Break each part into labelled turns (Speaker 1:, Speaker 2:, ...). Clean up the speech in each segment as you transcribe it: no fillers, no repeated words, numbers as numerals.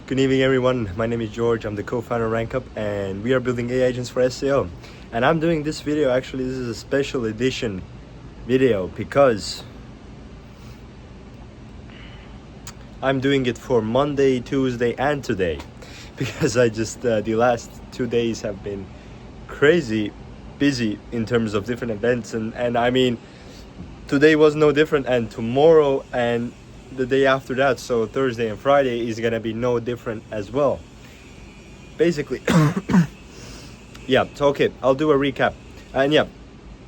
Speaker 1: Good evening, everyone. My name is George. I'm the co-founder of RankUp, and we are building AI agents for SEO. And I'm doing this video. Actually, this is a special edition video because I'm doing it for Monday, Tuesday, and today. Because I just the last 2 days have been crazy busy in terms of different events, and I mean, today was no different, and tomorrow and the day after that, so Thursday and Friday, is gonna be no different as well. Basically, yeah. So okay, I'll do a recap. And yeah,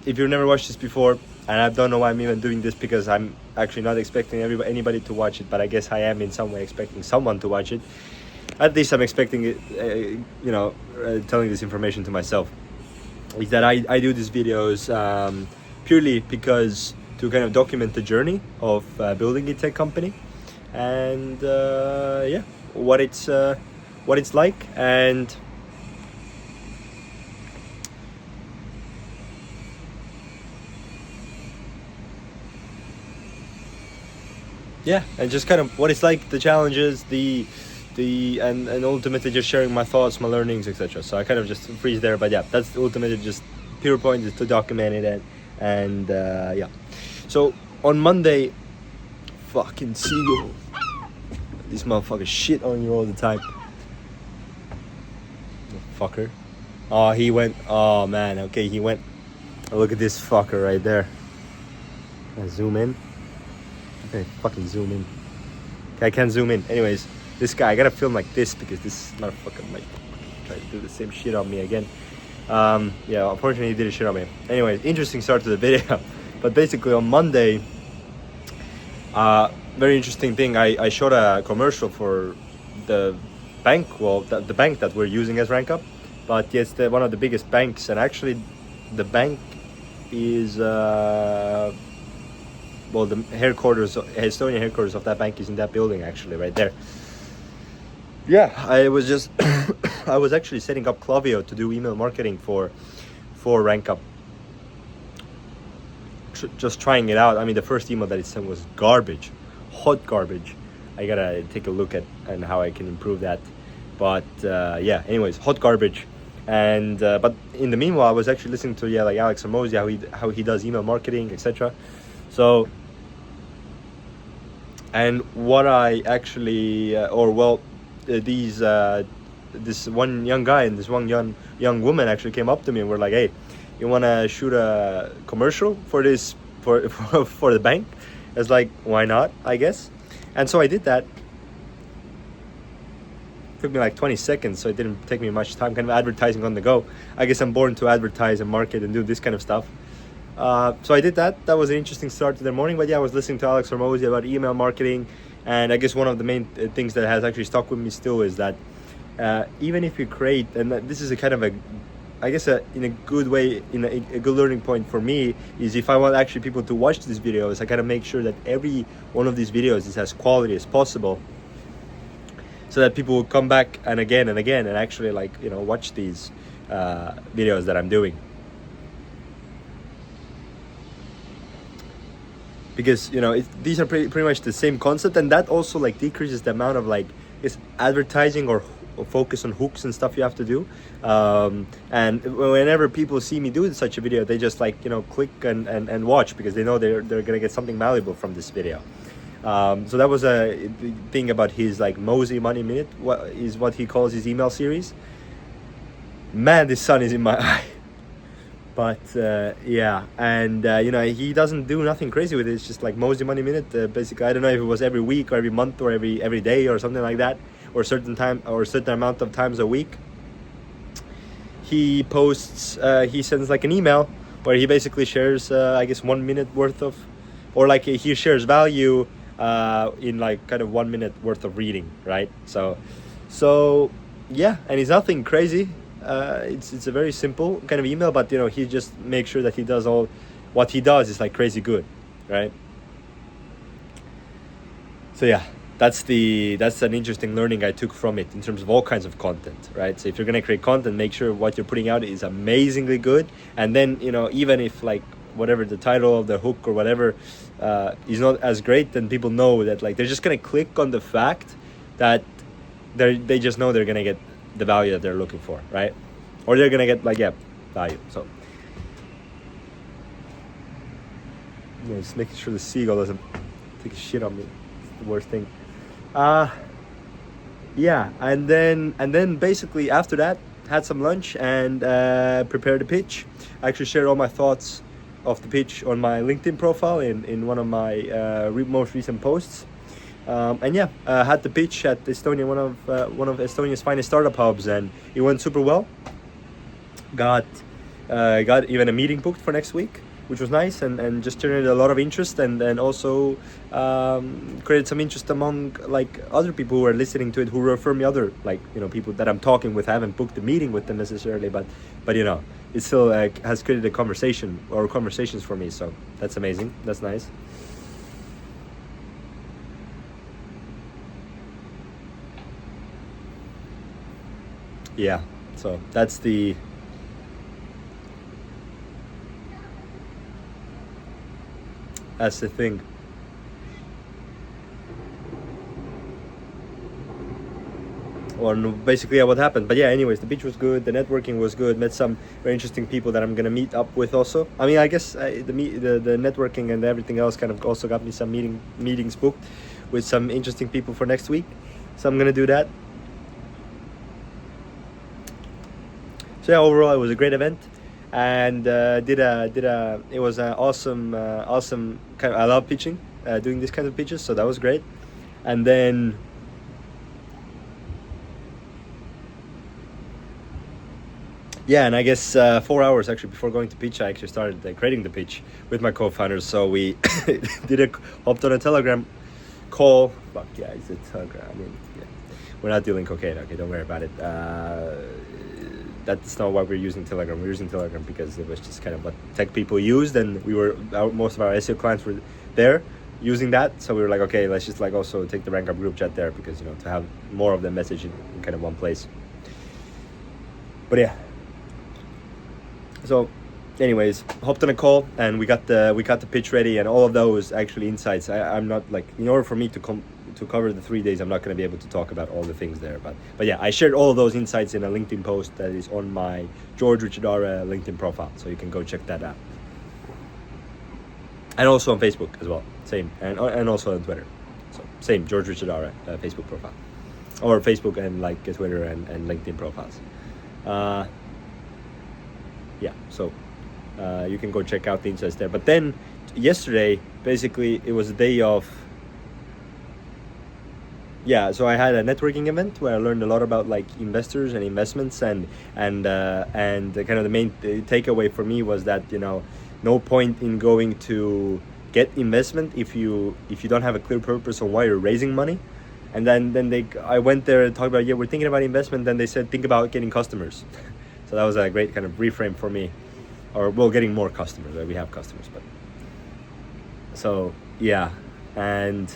Speaker 1: if you've never watched this before, and I don't know why I'm even doing this, because I'm actually not expecting anybody to watch it, but I guess I am in some way expecting someone to watch it. At least I'm expecting it, telling this information to myself. Is that I do these videos purely because to kind of document the journey of building a tech company, and yeah, what it's like, and yeah, and just kind of what it's like, the challenges, and ultimately just sharing my thoughts, my learnings, etc. So I kind of just freeze there, but yeah, that's ultimately just pure point, is to document it, and yeah. So on Monday, fucking seagull, this motherfucker shit on you all the time. The fucker. Oh, he went. Oh man. Okay, he went. Oh, look at this fucker right there. Can I zoom in? Okay, fucking zoom in. Okay, I can't zoom in. Anyways, this guy, I gotta film like this because this motherfucker might try to do the same shit on me again. Yeah, unfortunately he did a shit on me. Anyways, interesting start to the video. But basically on Monday, very interesting thing, I shot a commercial for the bank, well, the bank that we're using as RankUp. But yes, one of the biggest banks, and actually the bank is, well, the Estonian headquarters of that bank is in that building, actually, right there. Yeah, I was just, I was actually setting up Klaviyo to do email marketing for RankUp. Just trying it out. I mean, the first email that it sent was garbage, hot garbage. I gotta take a look at and how I can improve that. But yeah, anyways, hot garbage. And but in the meanwhile, I was actually listening to like Alex Hormozi, how he does email marketing, etc. So, and what I actually this one young guy and this one young woman actually came up to me and were like, "Hey, you want to shoot a commercial for this for the bank?" I was like, why not, I guess. And so I did that. It took me like 20 seconds, so it didn't take me much time, kind of advertising on the go. I guess I'm born to advertise and market and do this kind of stuff. So I did that. That was an interesting start to the morning. But yeah, I was listening to Alex Hormozi about email marketing, and I guess one of the main things that has actually stuck with me still is that even if you create, and this is a kind of a, I guess in a good way, in a good learning point for me, is if I want actually people to watch these videos, I gotta make sure that every one of these videos is as quality as possible, so that people will come back and again and actually watch these videos that I'm doing. Because these are pretty much the same concept, and that also decreases the amount of advertising or focus on hooks and stuff you have to do. And whenever people see me do such a video, they just click and watch, because they know they're gonna get something valuable from this video. So that was a thing about his Mosey Money Minute, what he calls his email series. Man, this sun is in my eye. But yeah, and he doesn't do nothing crazy with it. It's just Mosey Money Minute. Basically, I don't know if it was every week or every month or every day or something like that, or certain time or a certain amount of times a week. He posts, he sends an email where he basically shares, I guess 1 minute worth of, or he shares value in kind of 1 minute worth of reading, right? So yeah, and it's nothing crazy. It's a very simple kind of email, but he just makes sure that he does all what he does is crazy good, right? So yeah, that's an interesting learning I took from it in terms of all kinds of content, right? So if you're gonna create content, make sure what you're putting out is amazingly good, and then even if whatever the title of the hook or whatever is not as great, then people know that they're just gonna click on the fact that they just know they're gonna get the value that they're looking for, right? Or they're gonna get like, yeah, value. So yeah, just making sure the seagull doesn't take a shit on me. It's the worst thing. Yeah, and then basically after that, had some lunch and prepared a pitch. I actually shared all my thoughts of the pitch on my LinkedIn profile in one of my most recent posts. And yeah, had the pitch at Estonia, one of Estonia's finest startup hubs, and it went super well. Got even a meeting booked for next week, which was nice, and just generated a lot of interest, and also created some interest among like other people who are listening to it, who refer me other, like, you know, people that I'm talking with. I haven't booked a meeting with them necessarily, but you know, it still has created a conversation or conversations for me, so that's amazing. That's nice. Yeah, so that's the thing. Or basically, yeah, what happened. But yeah, anyways, the beach was good, the networking was good, met some very interesting people that I'm gonna meet up with also. I mean, I guess the networking and everything else kind of also got me some meetings booked with some interesting people for next week, so I'm gonna do that. So yeah, overall it was a great event, and it was an awesome kind of, I love pitching, doing this kind of pitches, so that was great. And then yeah, and I guess 4 hours actually before going to pitch, I actually started creating the pitch with my co-founders. So we hopped on a Telegram call. Fuck yeah, it's a Telegram. I mean, yeah, we're not dealing cocaine. Okay, don't worry about it. That's not why we're using Telegram. We're using Telegram because it was just kind of what tech people used, and most of our SEO clients were there using that. So we were like, okay, let's just like also take the Rank Up group chat there, because, you know, to have more of them message in kind of one place. But yeah. So anyways, hopped on a call, and we got the pitch ready, and all of those actually insights. I'm not like, in order for me to cover the 3 days, I'm not going to be able to talk about all the things there, but yeah, I shared all of those insights in a LinkedIn post that is on my George Richardara LinkedIn profile, so you can go check that out, and also on Facebook as well, same, and also on Twitter, so same, George Richardara Facebook profile, or Facebook and like Twitter and LinkedIn profiles. Yeah, so you can go check out the insights there. But then yesterday, basically, it was a day of, yeah, so I had a networking event where I learned a lot about like investors and investments, and kind of the main takeaway for me was that, you know, no point in going to get investment if you don't have a clear purpose on why you're raising money. And then I went there and talked about, yeah, we're thinking about investment. Then they said, think about getting customers. So that was a great kind of reframe for me, or well, getting more customers. Right? We have customers, but so yeah, and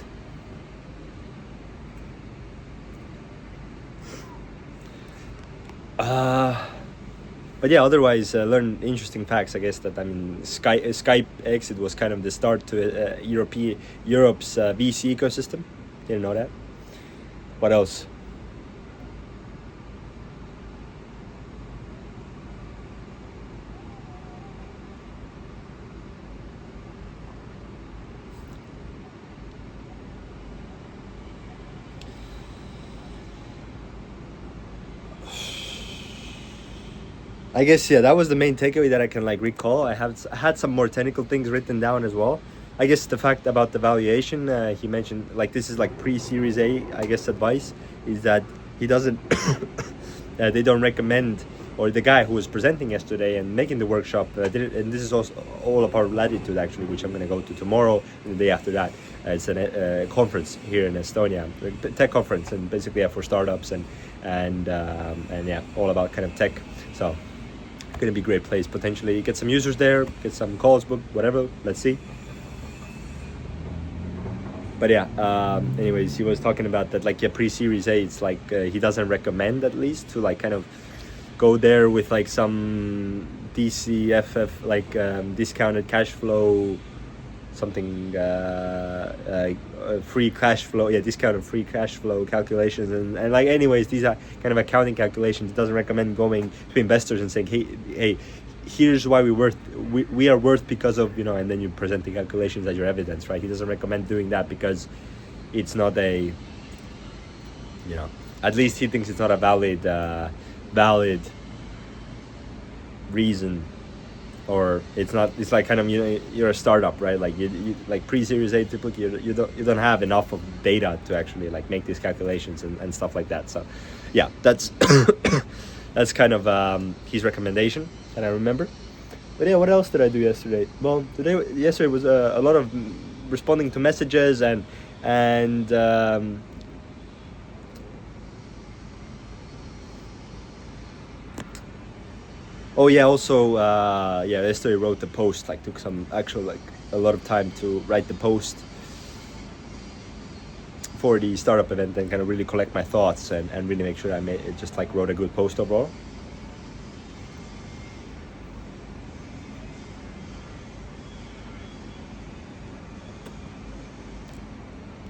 Speaker 1: but yeah, otherwise learn interesting facts. I guess that, I mean, Skype exit was kind of the start to Europe's VC ecosystem. Didn't know that. What else? I guess, yeah, that was the main takeaway that I can like recall. I had some more technical things written down as well. I guess the fact about the valuation, he mentioned like this is like pre-Series A, I guess, advice is that he doesn't, they don't recommend, or the guy who was presenting yesterday and making the workshop did it, and this is also all about Latitude actually, which I'm going to go to tomorrow and the day after that. It's a conference here in Estonia, a tech conference, and basically for startups and yeah, all about kind of tech. So going to be a great place, potentially get some users there, get some calls booked, whatever, let's see. But yeah, anyways, he was talking about that, like, yeah, pre-Series A, it's like he doesn't recommend, at least, to like kind of go there with like some DCFF, like discounted cash flow something free cash flow, discounted free cash flow calculations, and like anyways, these are kind of accounting calculations. It doesn't recommend going to investors and saying, hey, here's why we are worth because of, and then you present the calculations as your evidence, right? He doesn't recommend doing that because it's not a, at least he thinks it's not a valid reason, or it's like kind of, you're a startup, right? Like you like pre-series A, typically you don't have enough of data to actually like make these calculations and stuff like that. So yeah, that's that's kind of his recommendation, and I remember. But yeah, what else did I do yesterday? Well, yesterday was a lot of responding to messages and oh yeah, also yesterday wrote the post, like took some actual, like a lot of time to write the post for the startup event and kind of really collect my thoughts and really make sure I wrote a good post overall.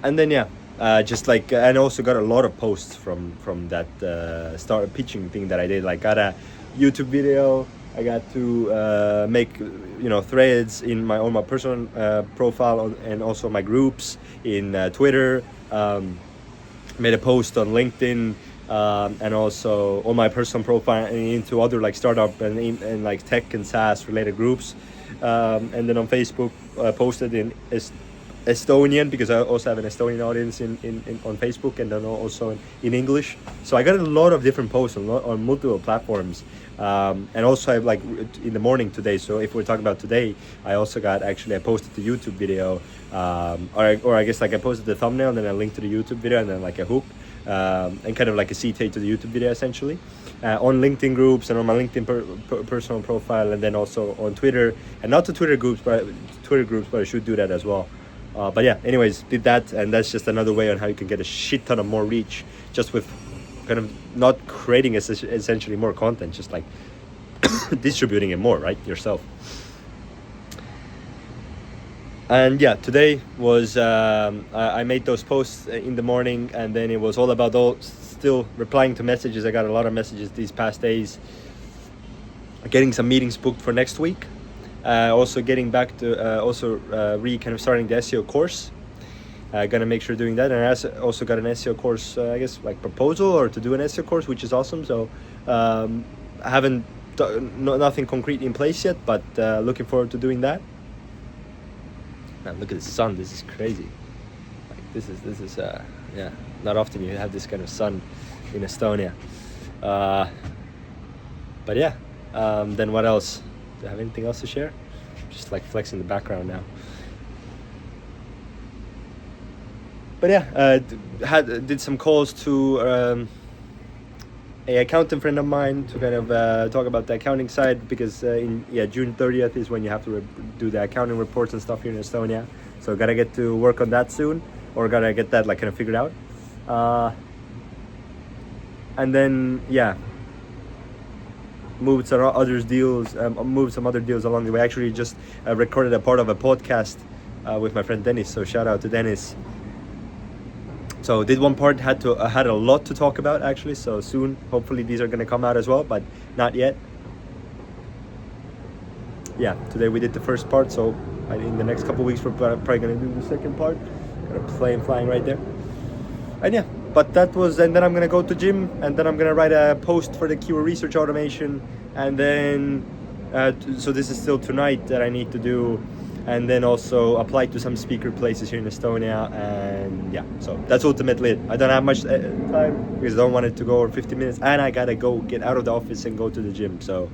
Speaker 1: And then and also got a lot of posts from that startup pitching thing that I did. Like got a YouTube video. I got to make threads on my personal profile and also my groups in Twitter. Made a post on LinkedIn and also on my personal profile and into other like startup and like tech and SaaS related groups. And then on Facebook, posted in Estonian, because I also have an Estonian audience in on Facebook, and then also in English. So I got a lot of different posts on multiple platforms, and also I like in the morning today. So if we're talking about today, I posted the YouTube video, or I guess like I posted the thumbnail and then I linked to the YouTube video and then like a hook, and kind of like a CTA to the YouTube video essentially, on LinkedIn groups and on my LinkedIn personal profile, and then also on Twitter, and not to Twitter groups, but I should do that as well. But yeah, anyways, did that, and that's just another way on how you can get a shit ton of more reach just with kind of not creating essentially more content, just like distributing it more, right, yourself. And yeah, today was I made those posts in the morning, and then it was all about still replying to messages. I got a lot of messages these past days, getting some meetings booked for next week. Also getting back to kind of starting the SEO course. Gonna make sure doing that, and I also got an SEO course, I guess like proposal or to do an SEO course, which is awesome. So I haven't nothing concrete in place yet, but looking forward to doing that. Man, look at the sun. This is crazy. Like this is not often you have this kind of sun in Estonia. But yeah, then what else? Do I have anything else to share? Just like flexing the background now. But yeah, did some calls to a accountant friend of mine to kind of talk about the accounting side, because June 30th is when you have to do the accounting reports and stuff here in Estonia. So gotta get to work on that soon, or gotta get that like kind of figured out. And then moved some other deals along the way. Actually just recorded a part of a podcast with my friend Dennis, so shout out to Dennis. So did one part, had a lot to talk about actually, so soon hopefully these are going to come out as well, but not yet. Yeah, today we did the first part, so in the next couple of weeks we're probably going to do the second part. Got a plane flying right there. And yeah, but that was, and then I'm gonna go to gym, and then I'm gonna write a post for the keyword research automation, and then so this is still tonight that I need to do, and then also apply to some speaker places here in Estonia, and yeah, so that's ultimately it. I don't have much time because I don't want it to go over 50 minutes, and I gotta go get out of the office and go to the gym. So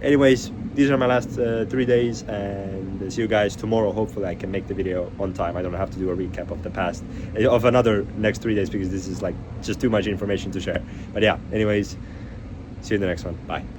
Speaker 1: anyways, these are my last 3 days, and see you guys tomorrow. Hopefully I can make the video on time. I don't have to do a recap of the past of another next 3 days, because this is like just too much information to share. But yeah, anyways, see you in the next one. Bye.